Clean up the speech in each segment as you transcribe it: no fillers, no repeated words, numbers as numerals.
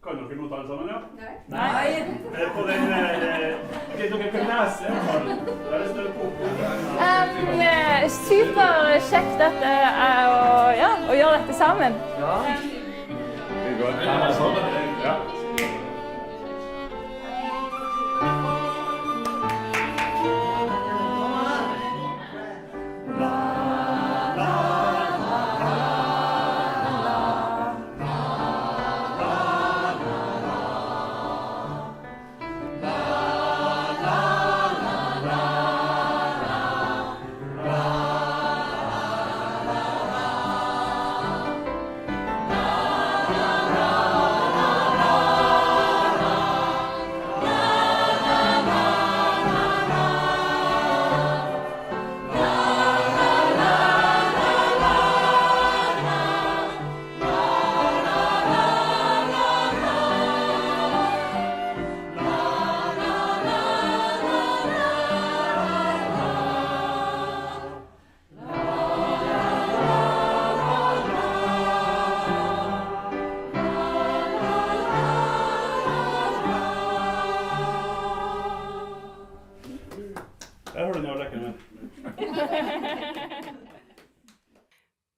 Kan dere noe alle sammen, ja? Nei. På den... dere kan lese, i hvert fall. Der står det på. Superkjekt dette å gjøre dette sammen. Ja. Vi går. Ja.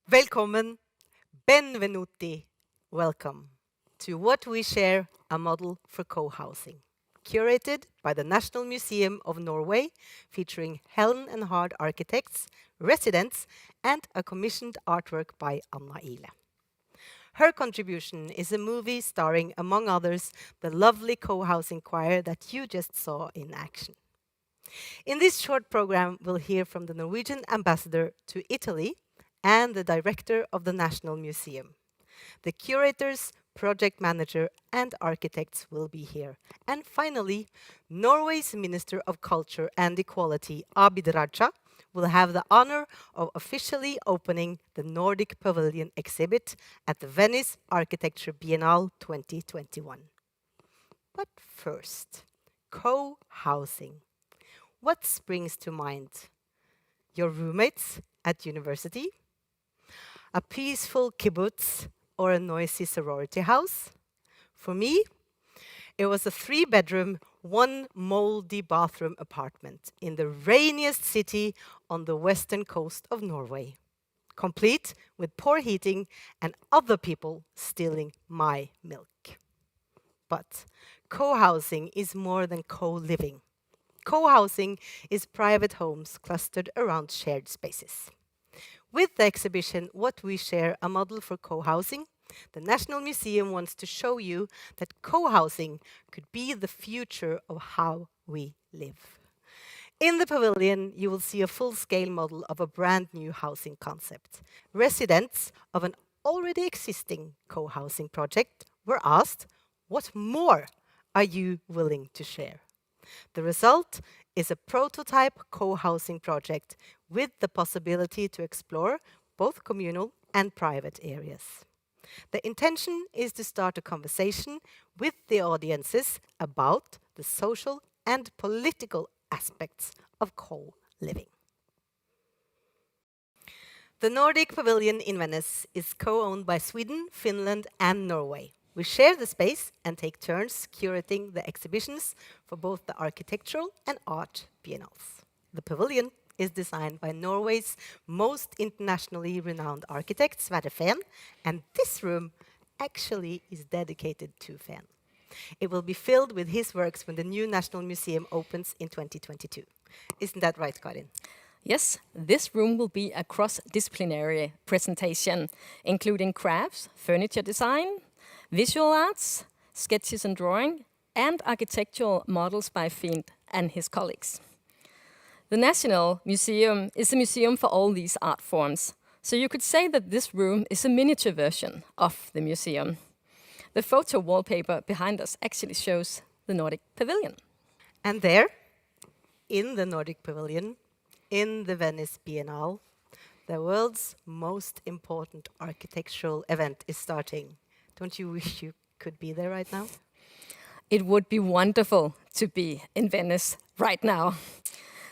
Velkommen, benvenuti, welcome to what we share, a model for co-housing, curated by the National Museum of Norway, featuring Helen Hard architects, residents, and a commissioned artwork by Anna Ihle. Her contribution is a movie starring, among others, the lovely co-housing choir that you just saw in action. In this short program, we'll hear from the Norwegian ambassador to Italy and the director of the National Museum. The curators, project manager, and architects will be here. And finally, Norway's Minister of Culture and Equality, Abid Raja, will have the honor of officially opening the Nordic Pavilion exhibit at the Venice Architecture Biennale 2021. But first, co-housing. What springs to mind? Your roommates at university? A peaceful kibbutz or a noisy sorority house? For me, it was a 3-bedroom, 1 moldy bathroom apartment in the rainiest city on the western coast of Norway, complete with poor heating and other people stealing my milk. But co-housing is more than co-living. Co-housing is private homes clustered around shared spaces. With the exhibition What We Share, a model for co-housing, the National Museum wants to show you that co-housing could be the future of how we live. In the pavilion, you will see a full-scale model of a brand new housing concept. Residents of an already existing co-housing project were asked, what more are you willing to share? The result is a prototype co-housing project with the possibility to explore both communal and private areas. The intention is to start a conversation with the audiences about the social and political aspects of co-living. The Nordic Pavilion in Venice is co-owned by Sweden, Finland, and Norway. We share the space and take turns curating the exhibitions for both the architectural and art biennales. The pavilion is designed by Norway's most internationally renowned architect, Sverre Fehn, and this room actually is dedicated to Fehn. It will be filled with his works when the new National Museum opens in 2022. Isn't that right, Karin? Yes, this room will be a cross-disciplinary presentation, including crafts, furniture design, visual arts, sketches and drawing, and architectural models by Fehn and his colleagues. The National Museum is a museum for all these art forms, so you could say that this room is a miniature version of the museum. The photo wallpaper behind us actually shows the Nordic Pavilion. And there, in the Nordic Pavilion, in the Venice Biennale, the world's most important architectural event is starting. Don't you wish you could be there right now? It would be wonderful to be in Venice right now,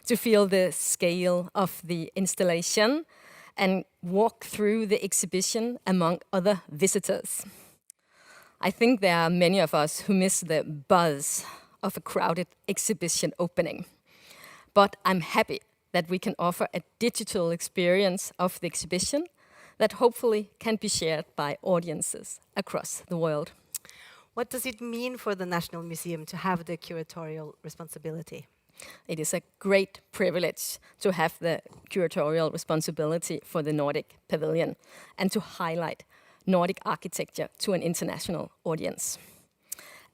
to feel the scale of the installation and walk through the exhibition among other visitors. I think there are many of us who miss the buzz of a crowded exhibition opening. But I'm happy that we can offer a digital experience of the exhibition that hopefully can be shared by audiences across the world. What does it mean for the National Museum to have the curatorial responsibility? It is a great privilege to have the curatorial responsibility for the Nordic Pavilion and to highlight Nordic architecture to an international audience.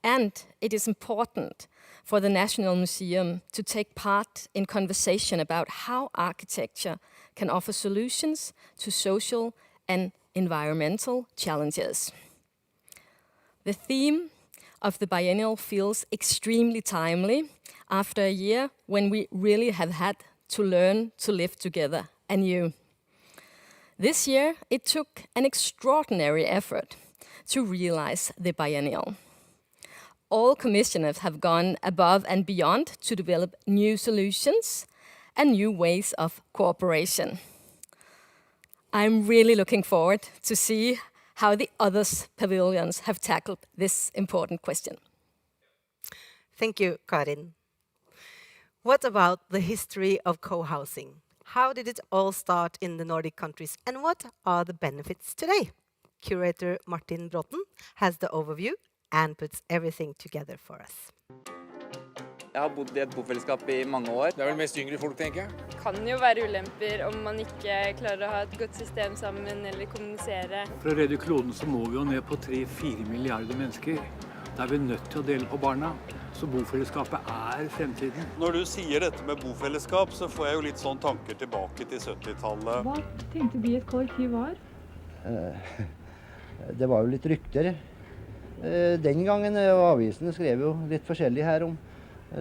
And it is important for the National Museum to take part in conversation about how architecture can offer solutions to social and environmental challenges. The theme of the biennial feels extremely timely after a year when we really have had to learn to live together anew. This year, it took an extraordinary effort to realize the biennial. All commissioners have gone above and beyond to develop new solutions and new ways of cooperation. I'm really looking forward to see how the other pavilions have tackled this important question. Thank you, Karin. What about the history of cohousing? How did it all start in the Nordic countries, and what are the benefits today? Curator Martin Bråten has the overview and puts everything together for us. Jeg har bodd I et bofellesskap I mange år. Det vel mest yngre folk, tenker jeg. Det kan jo være ulemper om man ikke klarer å ha et godt system sammen eller kommunisere. For å redde kloden så må vi jo ned på 3-4 milliarder mennesker. Da vi nødt til å dele på barna, så bofellesskapet fremtiden. Når du sier dette med bofellesskap, så får jeg jo litt sånn tanker tilbake til 70-tallet. Hva tenkte de et kollektiv var? Det var jo litt rykter. Den gangen, og avisene skrev jo litt forskjellig her om,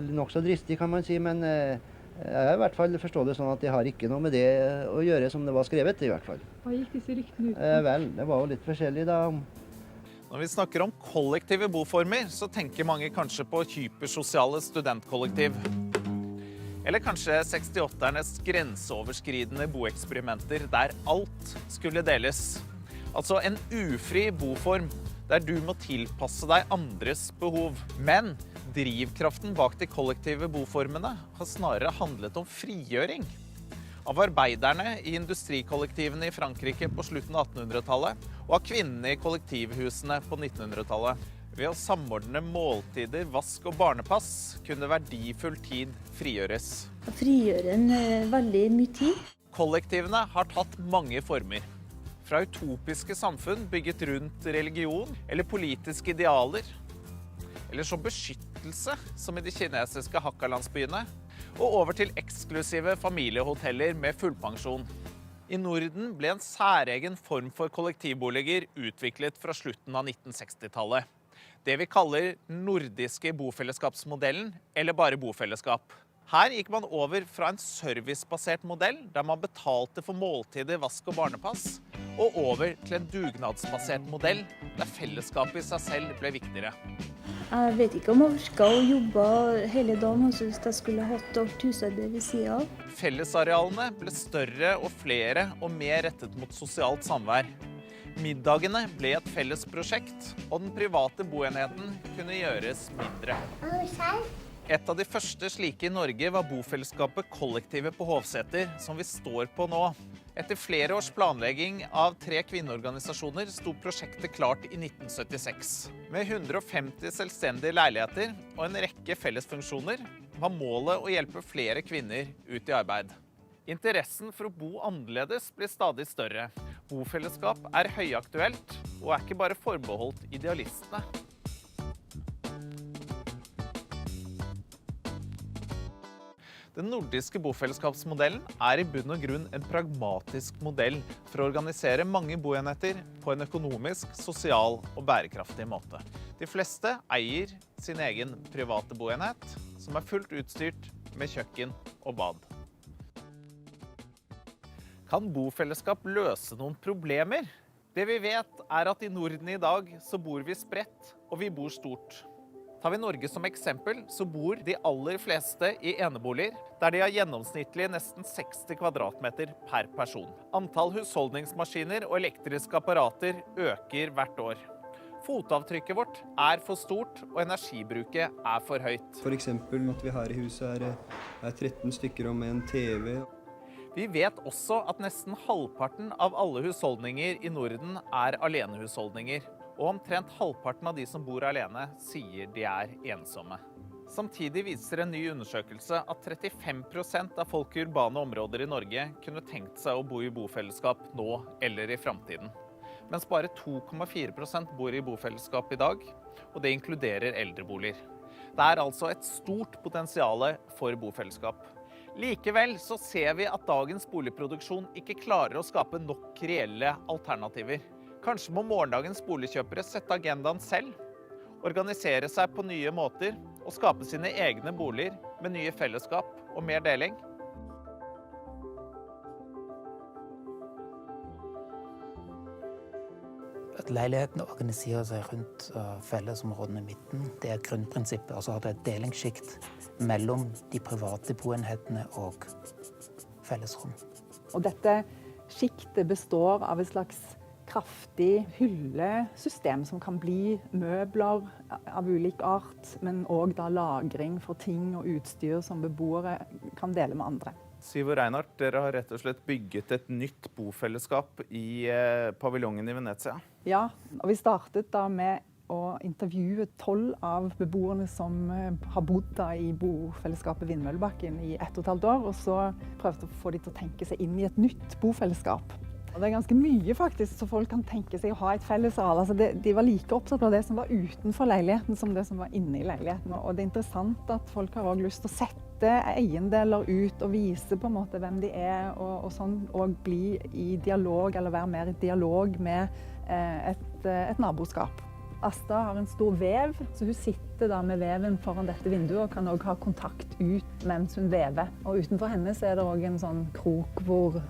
nok så dristig kan man si, men jeg har I hvert fall forstått det sånn at det har ikke noe med det å gjøre som det var skrevet I hvert fall. Hva gikk disse ryktene ut på? Vel, det var jo litt forskjellig da. Når vi snakker om kollektive boformer, så tenker mange kanskje på hypersosiale studentkollektiv. Eller kanskje 68-ernes grenseoverskridende boeksperimenter der alt skulle deles. Altså en ufri boform der du må tilpasse deg andres behov. Men drivkraften bak de kollektive boformene har snarere handlet om frigjøring. Av arbeiderne I industrikollektivene I Frankrike på slutten av 1800-tallet, og av kvinnene I kollektivhusene på 1900-tallet. Ved å samordne måltider, vask og barnepass kunne verdifull tid frigjøres. Frigjøre veldig mye tid. Kollektivene har tatt mange former. Fra utopiske samfunn bygget rundt religion eller politiske idealer, eller som beskyttelse, som I de kinesiske Hakka-landsbyene, og over til eksklusive familiehoteller med fullpensjon. I Norden ble en særegen form for kollektivboliger utviklet fra slutten av 1960-tallet. Det vi kaller nordiske bofellesskapsmodellen, eller bare bofellesskap. Her gikk man over fra en servicebasert modell, der man betalte for måltider, vask og barnepass, og over til en dugnadsbasert modell, der fellesskapet I seg selv ble viktigere. Jeg vet ikke om jeg orket å jobbe hele dagen, hvis jeg skulle hatt husarbeid ved siden av. Fellesarealene ble større og flere og mer rettet mot sosialt samvær. Middagene ble et felles prosjekt, og den private boenheten kunne gjøres mindre. Et av de første slike I Norge var bofellesskapet Kollektivet på Hovseter, som vi står på nå. Etter flere års planlegging av 3 kvinneorganisasjoner sto prosjektet klart I 1976. Med 150 selvstendige leiligheter og en rekke fellesfunksjoner var målet å hjelpe flere kvinner ut I arbeid. Interessen for å bo annerledes blir stadig større. Bofellesskap høyaktuelt og ikke bare forbeholdt idealistene. Den nordiske bofellesskapsmodellen I bunn og grunn en pragmatisk modell for å organisere mange boenheter på en økonomisk, sosial og bærekraftig måte. De fleste eier sin egen private boenhet, som fullt utstyrt med kjøkken og bad. Kan bofellesskap løse noen problemer? Det vi vet at I Norden I dag så bor vi spredt, og vi bor stort. Tar vi Norge som eksempel, så bor de aller fleste I eneboliger, der de har gjennomsnittlig nesten 60 kvadratmeter per person. Antall husholdningsmaskiner og elektriske apparater øker hvert år. Fotavtrykket vårt er for stort, og energibruket er for høyt. For eksempel at vi her i huset er 13 stykker og med en TV. Vi vet også at nesten halvparten av alle husholdninger i Norden er alenehusholdninger. Og omtrent halvparten av de som bor alene sier de er ensomme. Samtidig viser en ny undersøkelse at 35% av folk i urbane områder i Norge kunne tenkt seg å bo i bofellesskap nå eller i fremtiden. Mens bare 2,4% bor i bofellesskap i dag, og det inkluderer eldreboliger. Det er altså et stort potensial for bofellesskap. Likevel så ser vi at dagens boligproduksjon ikke klarer å skape nok reelle alternativer. Kanskje må morgendagens boligkjøpere sette agendaen selv, organisere seg på nye måter og skape sine egne boliger med nye fellesskap og mer deling. At leilighetene organiserer seg rundt fellesområdene i midten, det er grunnprinsippet. Altså at det er et delingsskikt mellom de private boenhetene og fellesrom. Og dette skiktet består av et slags kraftig hyllesystem som kan bli møbler av ulik art, men også da lagring for ting og utstyr som beboere kan dele med andre. Siv og Reinhardt, dere har rett og slett bygget et nytt bofellesskap i paviljongen i Venezia. Ja, og vi startet da med å intervjue 12 av beboerne som har bodd da i bofellesskapet Vindmøllebakken i 1,5 år, og så prøvde å få de til å tenke seg inn i et nytt bofellesskap. Og det er ganske mye faktisk, så folk kan tenke seg å ha et fellesareal. Altså de var like opptatt av det som var utenfor leiligheten som det som var inne i leiligheten. Og det er interessant at folk har også lyst til å sette eiendeler ut og vise på en måte hvem de er, og sånn, og bli i dialog, eller være mer i dialog med et naboskap. Asta har en stor vev, så hun sitter da med veven foran dette vinduet og kan også ha kontakt ut mens hun vever. Og utenfor henne så er det også en sånn krok hvor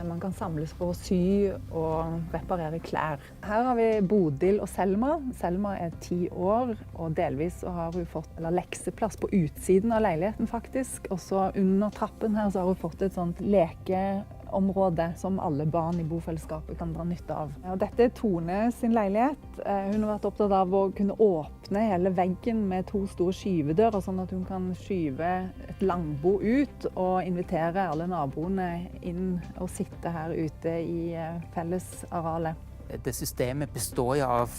man kan samles for å sy og reparere klær. Her har vi Bodil og Selma. Selma er 10 år, og delvis så har hun fått lekseplass på utsiden av leiligheten faktisk. Og så under trappen her så har hun fått et sånt lekeområde som alle barn i bofellesskapet kan dra nytte av. Og dette er Tone sin leilighet. Hun har vært opptatt av å kunne åpne hele veggen med 2 store skyvedører, sånn at hun kan skyve et langbord ut og invitere alle naboene inn og sitte her ute i fellesarealet. Det systemet består jo av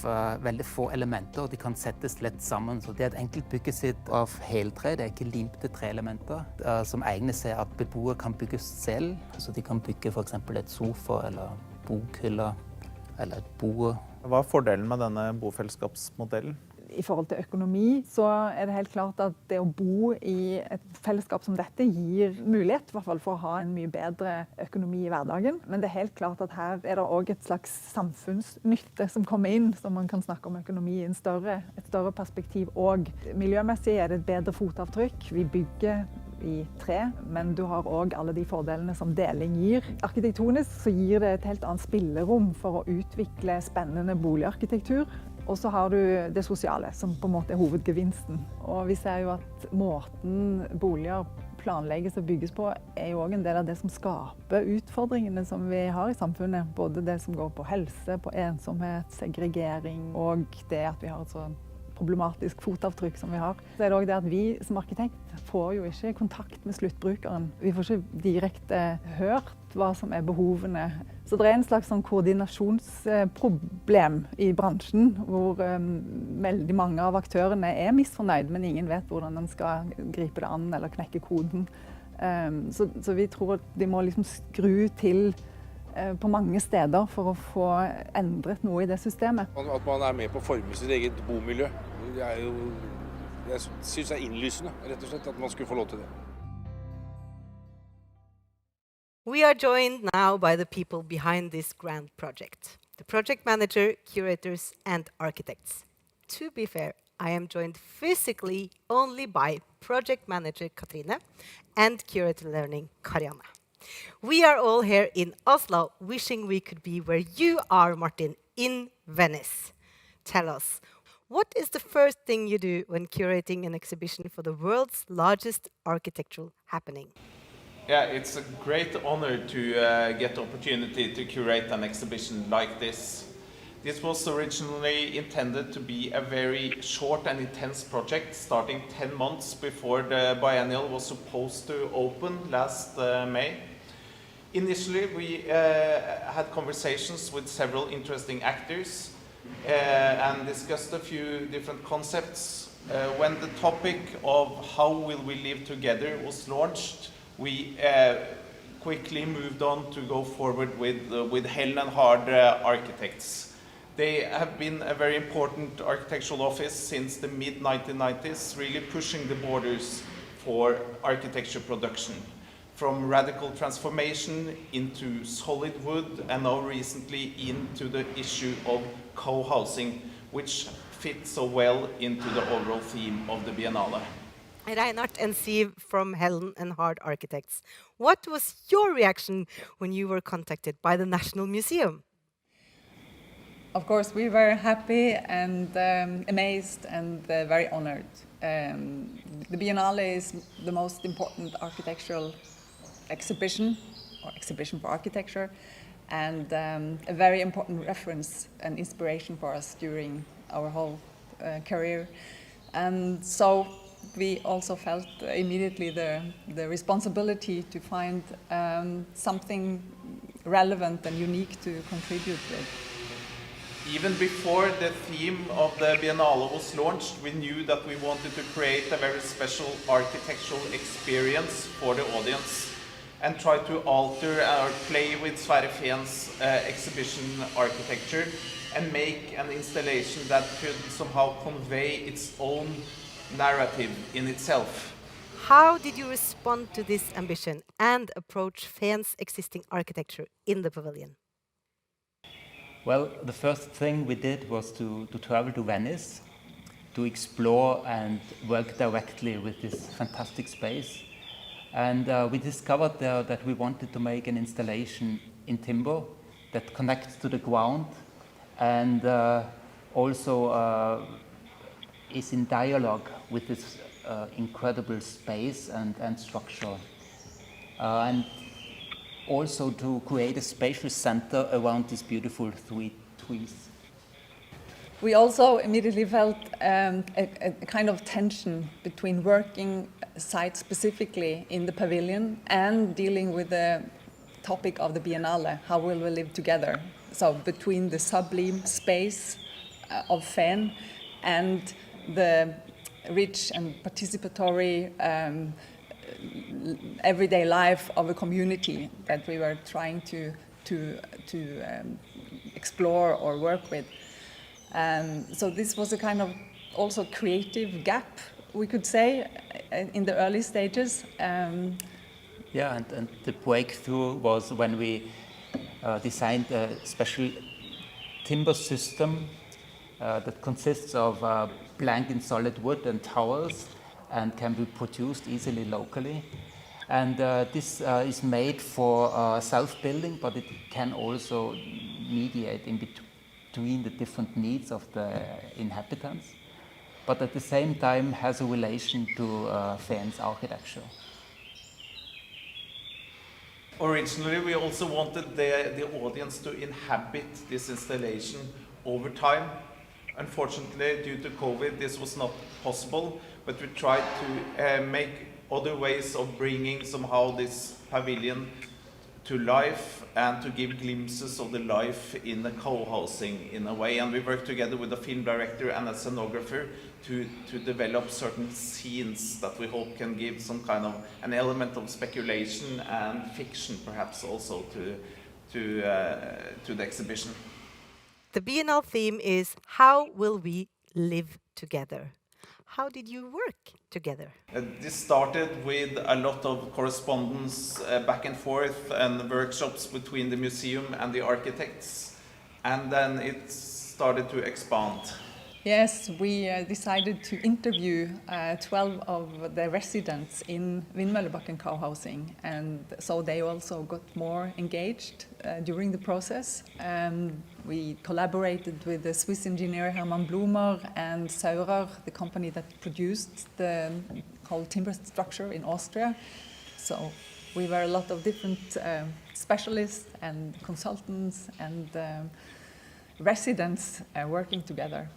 veldig få elementer, og de kan settes lett sammen. Så det er et enkelt byggesett av heltre, det er ikke limte treelementer, som egner seg at beboere kan bygge selv. Så de kan bygge for eksempel et sofa eller bokhylle eller et bord. Hva er fordelen med denne bofellesskapsmodellen? I forhold til økonomi så er det helt klart at det å bo i et fellesskap som dette gir mulighet i hvert fall for å ha en mye bedre økonomi i hverdagen. Men det er helt klart at her er det også et slags samfunnsnytte som kommer inn, så man kan snakke om økonomi i et større perspektiv. Og miljømessig er det et bedre fotavtrykk. Vi bygger i tre, men du har også alle de fordelene som deling gir. Arkitektonisk så gir det et helt annet spillerom for å utvikle spennende boligarkitektur. Og så har du det sosiale, som på en måte er hovedgevinsten. Og vi ser jo at måten boliger planlegges og bygges på, er jo også en del av det som skaper utfordringene som vi har i samfunnet. Både det som går på helse, på ensomhet, segregering, og det at vi har et sånn problematisk fotavtrykk som vi har. Så er det også det at vi som arkitekt får jo ikke kontakt med sluttbrukeren. Vi får ikke direkte hørt hva som er behovene. Så det er en slags sånn koordinasjonsproblem i bransjen, hvor veldig mange av aktørene er misfornøyd, men ingen vet hvordan de skal gripe det an eller knekke koden. Så vi tror at de må liksom skru til på mange steder for å få endret noe i det systemet. At man er med på å forme sitt eget bomiljø, jeg synes det er innlysende, rett og slett, at man skulle få lov til det. We are joined now by the people behind this grand project, the project manager, curators and architects. To be fair, I am joined physically only by project manager Katrine and curator learning Karianne. We are all here in Oslo, wishing we could be where you are, Martin, in Venice. Tell us, what is the first thing you do when curating an exhibition for the world's largest architectural happening? Yeah, it's a great honor to get the opportunity to curate an exhibition like this. This was originally intended to be a very short and intense project, starting 10 months before the biennial was supposed to open last May. Initially, we had conversations with several interesting actors and discussed a few different concepts. When the topic of how will we live together was launched, we quickly moved on to go forward with Helen Hard architects. They have been a very important architectural office since the mid-1990s, really pushing the borders for architecture production, from radical transformation into solid wood, and now recently into the issue of co-housing, which fits so well into the overall theme of the Biennale. Reinhardt and Siv from Helen and Hard Architects. What was your reaction when you were contacted by the National Museum? Of course, we were happy and amazed and very honored. The Biennale is the most important architectural exhibition for architecture, and a very important reference and inspiration for us during our whole career. And so we also felt immediately the responsibility to find something relevant and unique to contribute with. Even before the theme of the Biennale was launched, we knew that we wanted to create a very special architectural experience for the audience and try to alter or play with Sverre Fehn's exhibition architecture and make an installation that could somehow convey its own narrative in itself. How did you respond to this ambition and approach Fehn's existing architecture in the pavilion? Well, the first thing we did was to travel to Venice, to explore and work directly with this fantastic space. And we discovered there that we wanted to make an installation in timber that connects to the ground and also is in dialogue with this incredible space and structure. And also to create a spatial center around these beautiful three trees. We also immediately felt a kind of tension between working site specifically in the pavilion and dealing with the topic of the Biennale, how will we live together? So between the sublime space of Fehn and the rich and participatory everyday life of a community that we were trying to explore or work with. So this was a kind of also creative gap, we could say, in the early stages. Yeah, and the breakthrough was when we designed a special timber system that consists of blank and solid wood and towers and can be produced easily locally. And this is made for self-building, but it can also mediate in between the different needs of the inhabitants, but at the same time has a relation to Fehn's architecture. Originally, we also wanted the audience to inhabit this installation over time. Unfortunately, due to COVID, this was not possible, but we tried to make other ways of bringing somehow this pavilion to life and to give glimpses of the life in the co-housing in a way. And we worked together with a film director and a scenographer to develop certain scenes that we hope can give some kind of an element of speculation and fiction perhaps also to the exhibition. The Biennale theme is How Will We Live Together? How did you work together? This started with a lot of correspondence back and forth and workshops between the museum and the architects, and then it started to expand. Yes, we decided to interview 12 of the residents in Vindmøllebakken cohousing, and so they also got more engaged during the process. We collaborated with the Swiss engineer Hermann Blumer and Saurer, the company that produced the whole timber structure in Austria. So we were a lot of different specialists and consultants and residents working together.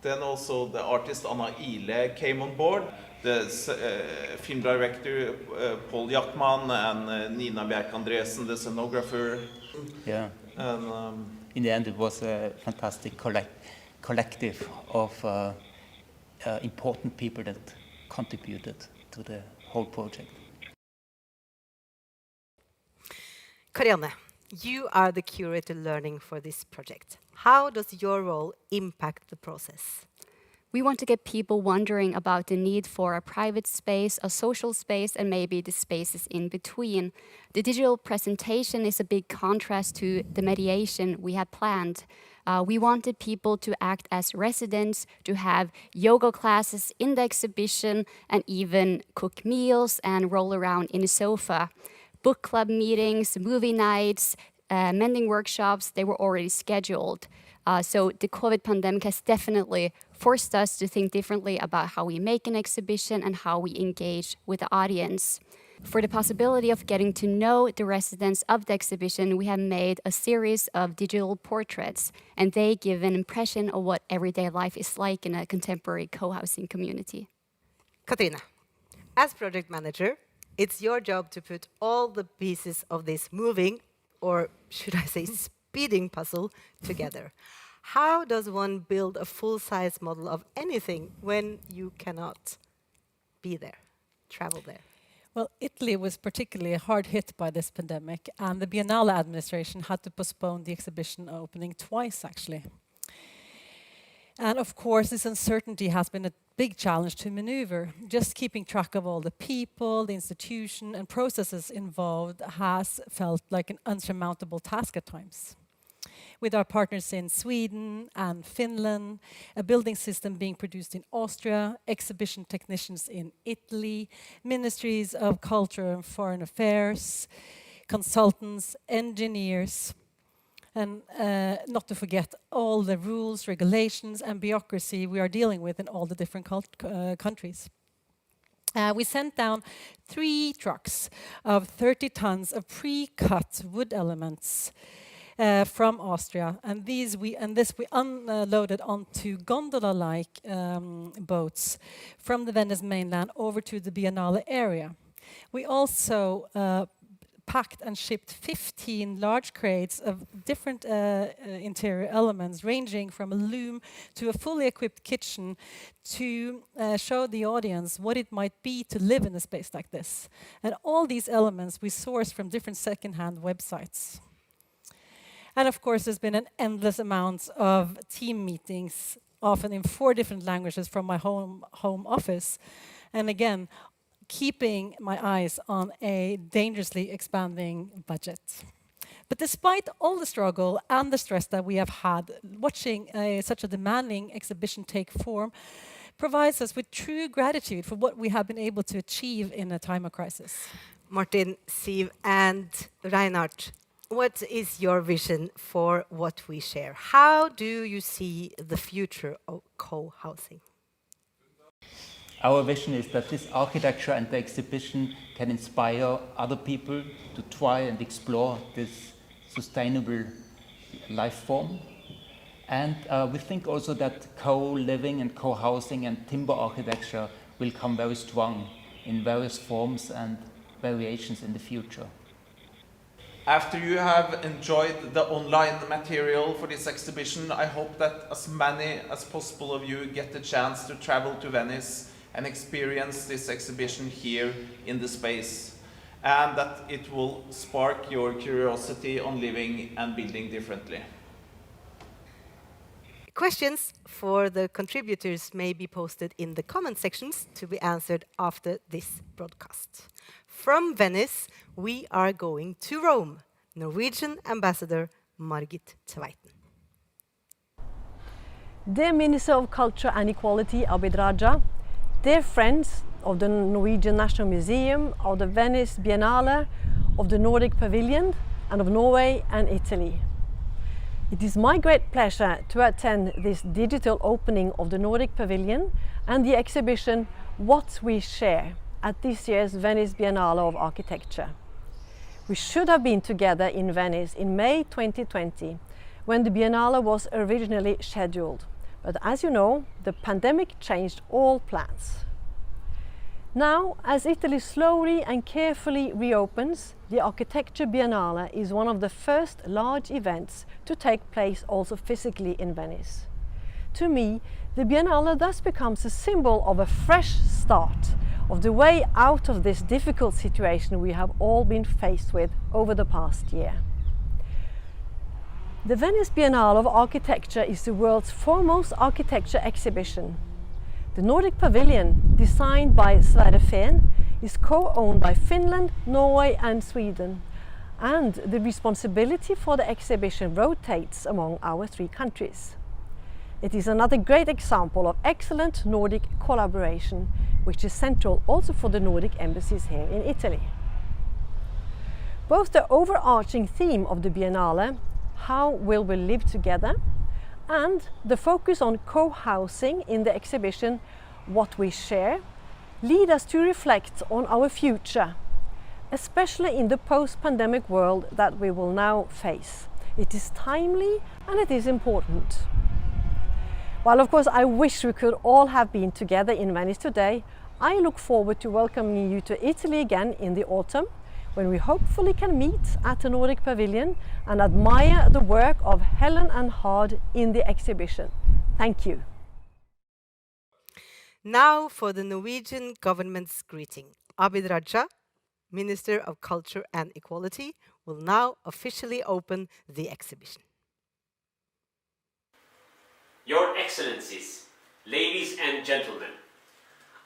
Then also the artist Anna Ihle came on board, the film director Paul Jackman and Nina Bjerk Andresen, the scenographer. Yeah. And, in the end, it was a fantastic collective of important people that contributed to the whole project. Karianne, you are the curator learning for this project. How does your role impact the process? We want to get people wondering about the need for a private space, a social space, and maybe the spaces in between. The digital presentation is a big contrast to the mediation we had planned. We wanted people to act as residents, to have yoga classes in the exhibition, and even cook meals and roll around in a sofa. Book club meetings, movie nights, mending workshops, they were already scheduled. So the COVID pandemic has definitely forced us to think differently about how we make an exhibition and how we engage with the audience. For the possibility of getting to know the residents of the exhibition, we have made a series of digital portraits, and they give an impression of what everyday life is like in a contemporary co-housing community. Katrine, as project manager, it's your job to put all the pieces of this moving, or should I say speeding puzzle together. How does one build a full-size model of anything when you cannot be there, travel there? Well, Italy was particularly hard hit by this pandemic, and the Biennale administration had to postpone the exhibition opening twice, actually. And of course, this uncertainty has been a big challenge to maneuver. Just keeping track of all the people, the institution, and processes involved has felt like an unsurmountable task at times. With our partners in Sweden and Finland, a building system being produced in Austria, exhibition technicians in Italy, ministries of culture and foreign affairs, consultants, engineers, and not to forget all the rules, regulations, and bureaucracy we are dealing with in all the different countries. We sent down 3 trucks of 30 tons of pre-cut wood elements from Austria, and this we unloaded onto gondola-like boats from the Venice mainland over to the Biennale area. We also packed and shipped 15 large crates of different interior elements, ranging from a loom to a fully equipped kitchen, to show the audience what it might be to live in a space like this. And all these elements we sourced from different second-hand websites. And of course, there's been an endless amount of team meetings, often in 4 different languages from my home office. And again, keeping my eyes on a dangerously expanding budget. But despite all the struggle and the stress that we have had, watching such a demanding exhibition take form provides us with true gratitude for what we have been able to achieve in a time of crisis. Martin, Siv, and Reinhard, what is your vision for what we share? How do you see the future of co-housing? Our vision is that this architecture and the exhibition can inspire other people to try and explore this sustainable life form. And we think also that co-living and co-housing and timber architecture will come very strong in various forms and variations in the future. After you have enjoyed the online material for this exhibition, I hope that as many as possible of you get the chance to travel to Venice and experience this exhibition here in the space, and that it will spark your curiosity on living and building differently. Questions for the contributors may be posted in the comment sections to be answered after this broadcast. From Venice, we are going to Rome. Norwegian Ambassador Margit Tveiten. Dear Minister of Culture and Equality, Abid Raja, dear friends of the Norwegian National Museum, of the Venice Biennale, of the Nordic Pavilion, and of Norway and Italy. It is my great pleasure to attend this digital opening of the Nordic Pavilion and the exhibition What We Share at this year's Venice Biennale of Architecture. We should have been together in Venice in May 2020, when the Biennale was originally scheduled. But as you know, the pandemic changed all plans. Now, as Italy slowly and carefully reopens, the Architecture Biennale is one of the first large events to take place also physically in Venice. To me, the Biennale thus becomes a symbol of a fresh start, of the way out of this difficult situation we have all been faced with over the past year. The Venice Biennale of Architecture is the world's foremost architecture exhibition. The Nordic Pavilion, designed by Sverre Fehn, is co-owned by Finland, Norway and Sweden, and the responsibility for the exhibition rotates among our 3 countries. It is another great example of excellent Nordic collaboration, which is central also for the Nordic embassies here in Italy. Both the overarching theme of the Biennale, how will we live together, and the focus on co-housing in the exhibition, what we share, lead us to reflect on our future, especially in the post-pandemic world that we will now face. It is timely and it is important. While of course I wish we could all have been together in Venice today, I look forward to welcoming you to Italy again in the autumn, when we hopefully can meet at the Nordic Pavilion and admire the work of Helen Hard in the exhibition. Thank you. Now for the Norwegian government's greeting. Abid Raja, Minister of Culture and Equality, will now officially open the exhibition. Your Excellencies, ladies and gentlemen,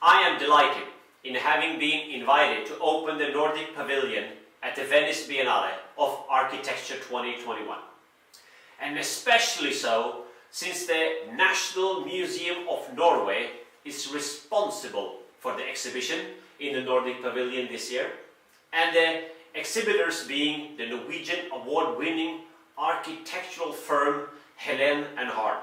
I am delighted in having been invited to open the Nordic Pavilion at the Venice Biennale of Architecture 2021. And especially so since the National Museum of Norway is responsible for the exhibition in the Nordic Pavilion this year, and the exhibitors being the Norwegian award-winning architectural firm Helen Hard.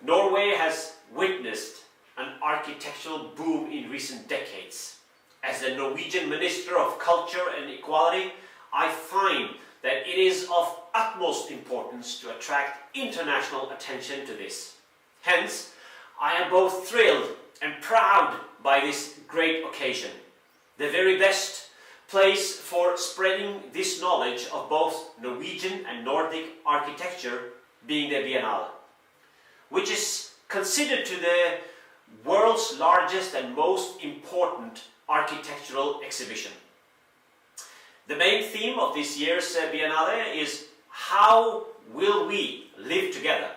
Norway has witnessed an architectural boom in recent decades. As the Norwegian Minister of Culture and Equality, I find that it is of utmost importance to attract international attention to this. Hence, I am both thrilled and proud by this great occasion. The very best place for spreading this knowledge of both Norwegian and Nordic architecture being the Biennale, which is considered to the world's largest and most important architectural exhibition. The main theme of this year's Biennale is how will we live together?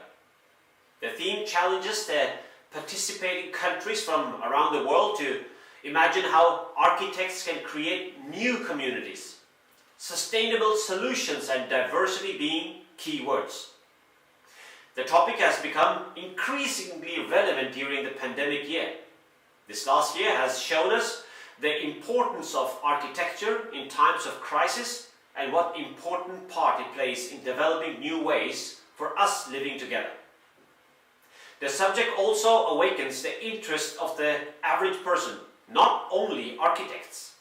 The theme challenges the participating countries from around the world to imagine how architects can create new communities, sustainable solutions and diversity being key words. The topic has become increasingly relevant during the pandemic year. This last year has shown us the importance of architecture in times of crisis and what important part it plays in developing new ways for us living together. The subject also awakens the interest of the average person, not only architects.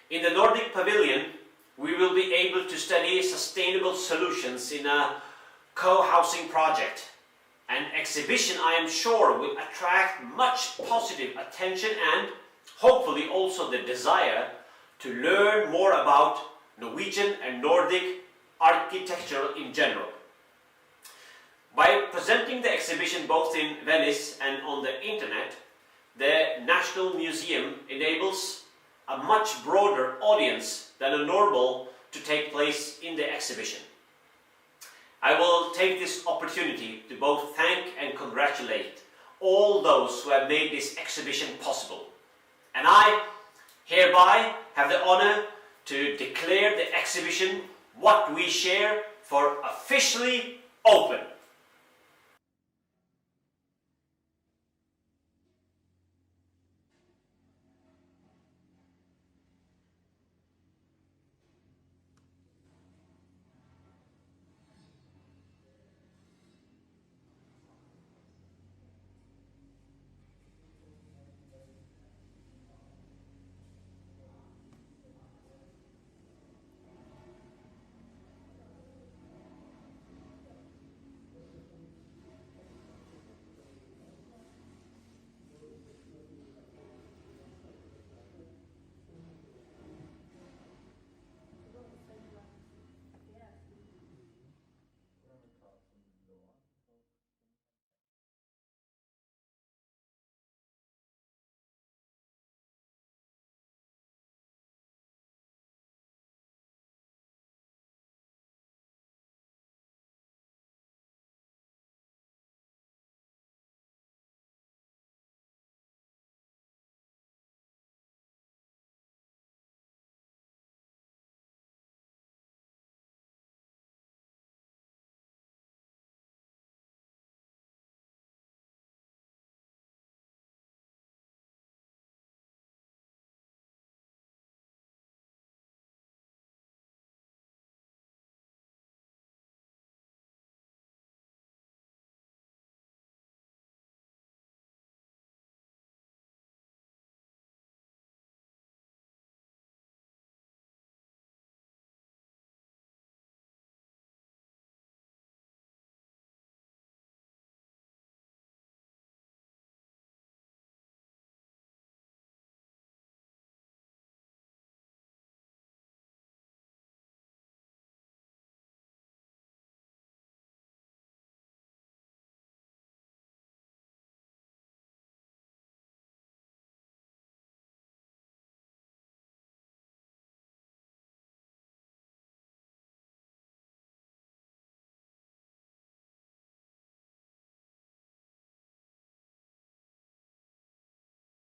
In the Nordic Pavilion, we will be able to study sustainable solutions in a co-housing project. An exhibition I am sure will attract much positive attention and hopefully also the desire to learn more about Norwegian and Nordic architecture in general. By presenting the exhibition both in Venice and on the internet, the National Museum enables a much broader audience than a normal to take place in the exhibition. I will take this opportunity to both thank and congratulate all those who have made this exhibition possible. And I hereby have the honor to declare the exhibition What We Share for officially open.